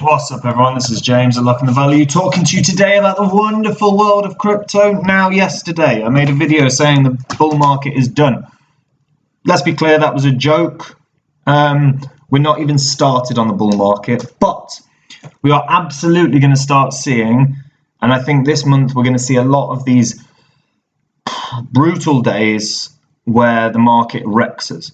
What's up, everyone? This is James at Luck and the Value, talking to you today about the wonderful world of crypto. Now, yesterday I made a video saying the bull market is done. Let's be clear, that was a joke. We're not even started on the bull market, but we are absolutely going to start seeing, and I think this month we're going to see a lot of these brutal days where the market wrecks us.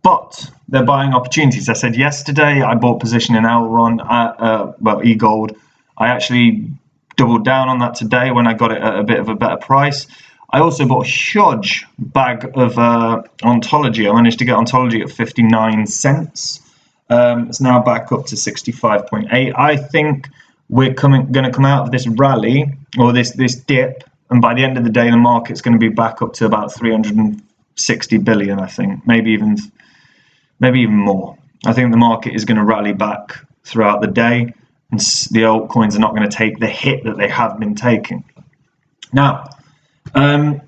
But they're buying opportunities. I said yesterday I bought position in Elron at eGold. I actually doubled down on that today when I got it at a bit of a better price. I also bought a huge bag of Ontology. I managed to get Ontology at 59 cents. It's now back up to 65.8. I think we're going to come out of this rally or this dip, and by the end of the day the market's going to be back up to about 360 billion. I think maybe even more. I think the market is going to rally back throughout the day, and the altcoins are not going to take the hit that they have been taking. Now, and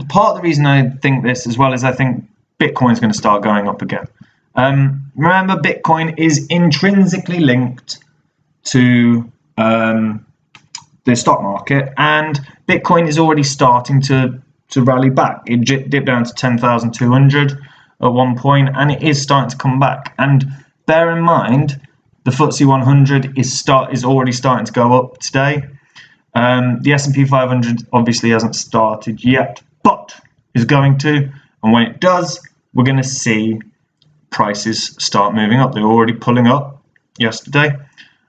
part of the reason I think this as well is I think Bitcoin is going to start going up again. Remember, Bitcoin is intrinsically linked to the stock market, and Bitcoin is already starting to rally back. It dipped down to 10,200 at one point, and it is starting to come back. And bear in mind, the FTSE 100 is already starting to go up today. The S&P 500 obviously hasn't started yet, but is going to. And when it does, we're going to see prices start moving up. They're already pulling up yesterday,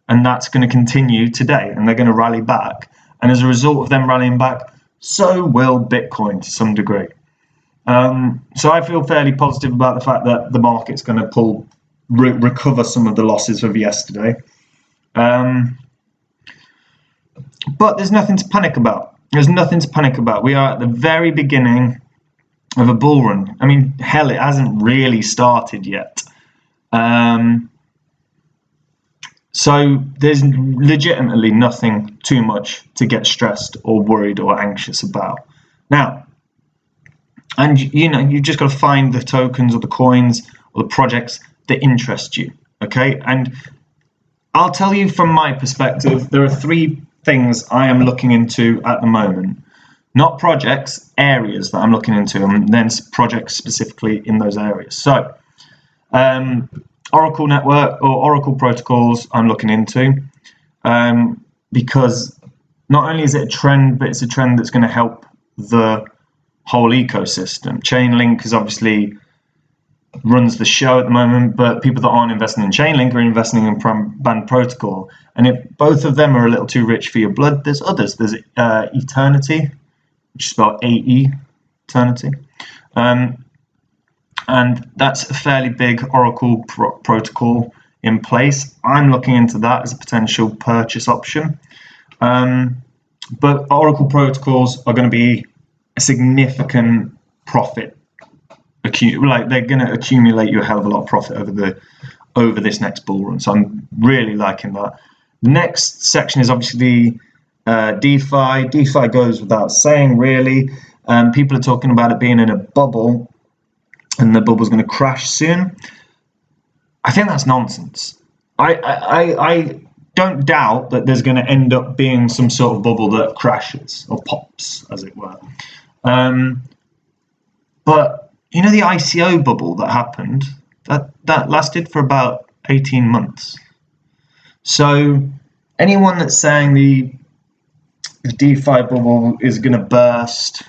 and that's going to continue today, and they're going to rally back. And as a result of them rallying back, so will Bitcoin to some degree. So I feel fairly positive about the fact that the market's going to recover some of the losses of yesterday. But there's nothing to panic about. We are at the very beginning of a bull run. I mean, hell, it hasn't really started yet. So there's legitimately nothing too much to get stressed or worried or anxious about. Now, and you've just got to find the tokens or the coins or the projects that interest you, okay? And I'll tell you from my perspective, there are three things I am looking into at the moment. Not projects, areas that I'm looking into, and then projects specifically in those areas. So, Oracle network or Oracle protocols I'm looking into, because not only is it a trend, but it's a trend that's going to help the whole ecosystem. Chainlink is obviously runs the show at the moment, but people that aren't investing in Chainlink are investing in band protocol. And if both of them are a little too rich for your blood, there's others. There's Eternity, which is spelled AE, Eternity. And that's a fairly big Oracle protocol in place. I'm looking into that as a potential purchase option. But Oracle protocols are going to be a significant profit. They're going to accumulate you a hell of a lot of profit over this next bull run. So I'm really liking that. The next section is obviously DeFi. DeFi goes without saying, really. People are talking about it being in a bubble, and the bubble's going to crash soon. I think that's nonsense. I don't doubt that there's going to end up being some sort of bubble that crashes or pops, as it were. But the ICO bubble that happened, that lasted for about 18 months. So anyone that's saying the DeFi bubble is going to burst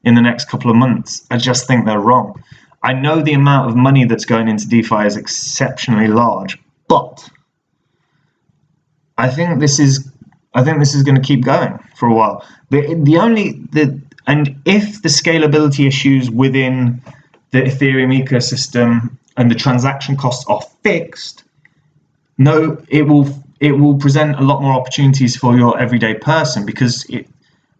in the next couple of months, I just think they're wrong. I know the amount of money that's going into DeFi is exceptionally large, but I think this is going to keep going for a while. And if the scalability issues within the Ethereum ecosystem and the transaction costs are fixed, it will present a lot more opportunities for your everyday person, because at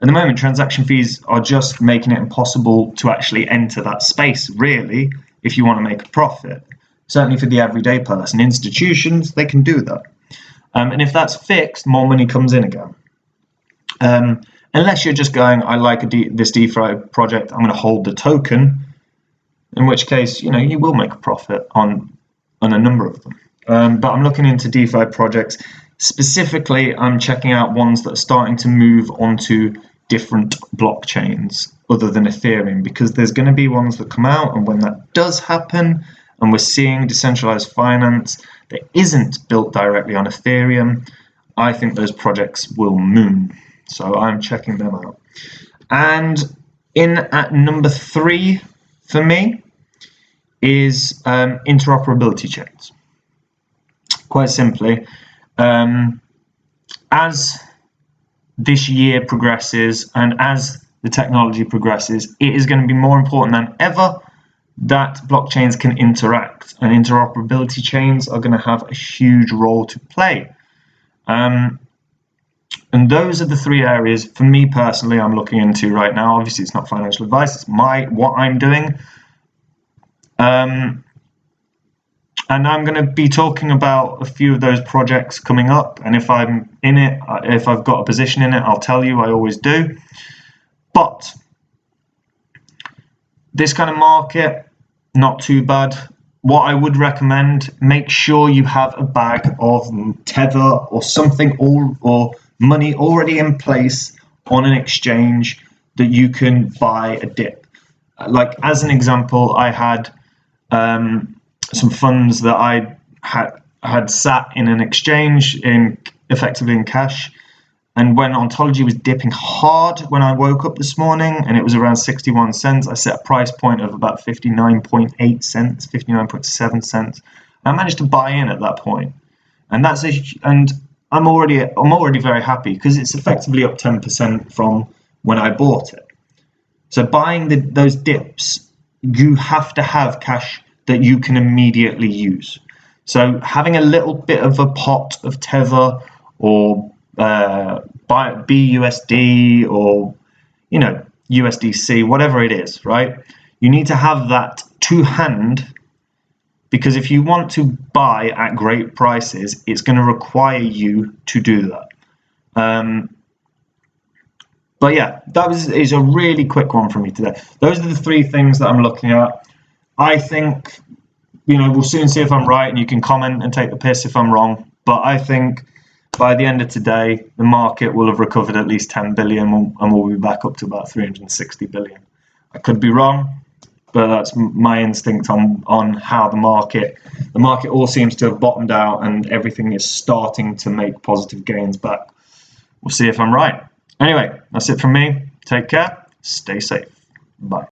the moment transaction fees are just making it impossible to actually enter that space, really, if you want to make a profit. Certainly for the everyday person. Institutions, they can do that. And if that's fixed, more money comes in again. Unless you're just going, I like this DeFi project, I'm going to hold the token, in which case, you will make a profit on on a number of them. But I'm looking into DeFi projects. Specifically, I'm checking out ones that are starting to move onto different blockchains other than Ethereum, because there's going to be ones that come out, and when that does happen, and we're seeing decentralized finance that isn't built directly on Ethereum, I think those projects will moon. So I'm checking them out. And in at number 3 for me is interoperability chains. Quite simply, as this year progresses and as the technology progresses, it is going to be more important than ever that blockchains can interact, and interoperability chains are going to have a huge role to play. And those are the 3 areas for me personally I'm looking into right now. Obviously, it's not financial advice, it's what I'm doing. And I'm going to be talking about a few of those projects coming up, and if I'm in it, if I've got a position in it, I'll tell you. I always do. But this kind of market, not too bad. What I would recommend, make sure you have a bag of Tether or something, or money already in place on an exchange that you can buy a dip. Like, as an example, I had some funds that I had sat in an exchange effectively in cash, and when Ontology was dipping hard when I woke up this morning and it was around 61 cents, I set a price point of about 59.8 cents, 59.7 cents. I managed to buy in at that point, and I'm already very happy because it's effectively up 10% from when I bought it. So buying those dips, you have to have cash that you can immediately use. So having a little bit of a pot of Tether or BUSD or USDC, whatever it is, right? You need to have that to hand, because if you want to buy at great prices, it's going to require you to do that. But yeah, that is a really quick one for me today. Those are the 3 things that I'm looking at. I think, we'll soon see if I'm right, and you can comment and take the piss if I'm wrong. But I think by the end of today, the market will have recovered at least 10 billion, and we'll be back up to about 360 billion. I could be wrong, but that's my instinct on how the market all seems to have bottomed out, and everything is starting to make positive gains back. We'll see if I'm right. Anyway, that's it from me. Take care. Stay safe. Bye.